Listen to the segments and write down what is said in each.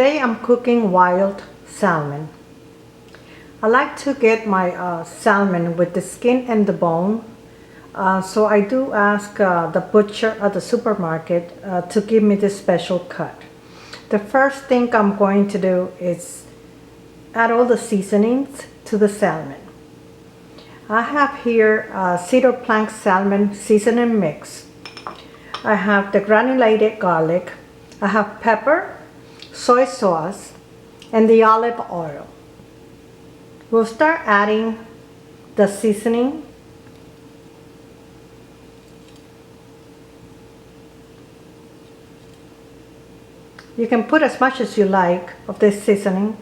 Today I'm cooking wild salmon. I like to get my salmon with the skin and the bone. So I do ask the butcher at the supermarket to give me this special cut. The first thing I'm going to do is add all the seasonings to the salmon. I have here cedar plank salmon seasoning mix. I have the granulated garlic. I have pepper, soy sauce, and the olive oil. We'll start adding the seasoning. You can put as much as you like of this seasoning.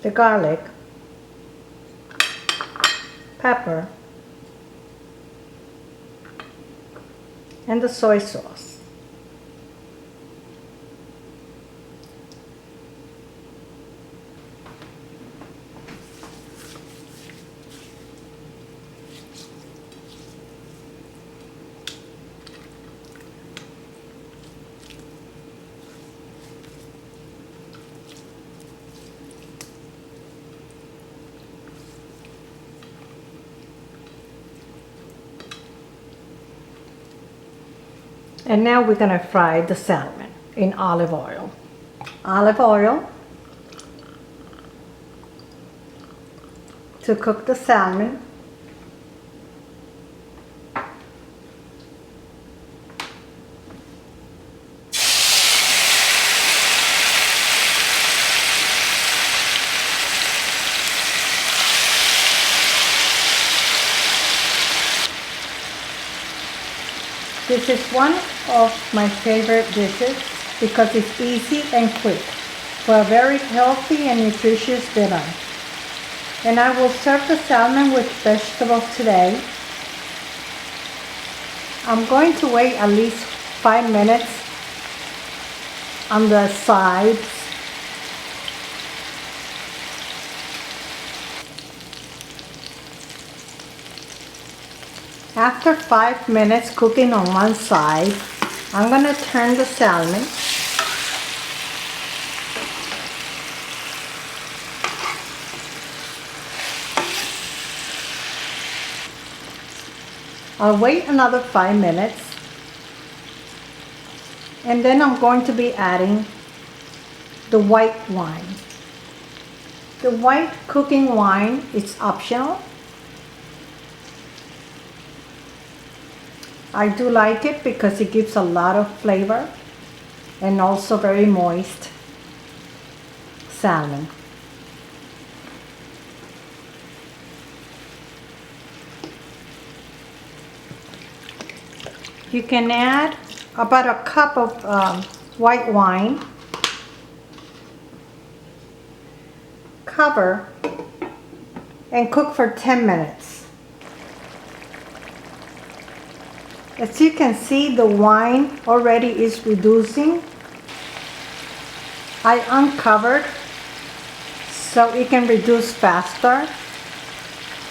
The garlic, pepper, and the soy sauce. And now we're going to fry the salmon in olive oil. Olive oil to cook the salmon. This is one of my favorite dishes because it's easy and quick for a very healthy and nutritious dinner. And I will serve the salmon with vegetables today. I'm going to wait at least 5 minutes on the sides. After 5 minutes cooking on one side, I'm going to turn the salmon. I'll wait another 5 minutes. And then I'm going to be adding the white wine. The white cooking wine is optional. I do like it because it gives a lot of flavor and also very moist salmon. You can add about a cup of white wine. Cover and cook for 10 minutes. As you can see, the wine already is reducing. I uncovered so it can reduce faster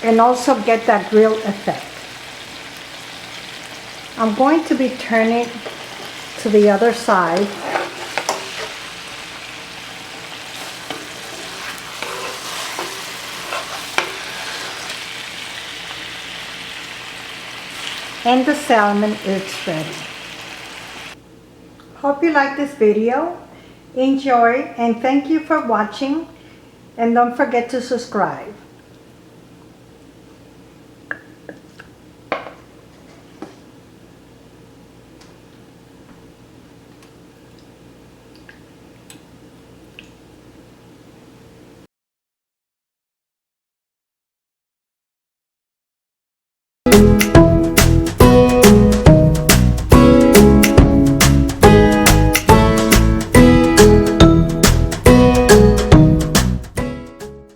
and also get that grill effect. I'm going to be turning to the other side. And the salmon is ready. Hope you like this video. Enjoy and thank you for watching. And don't forget to subscribe.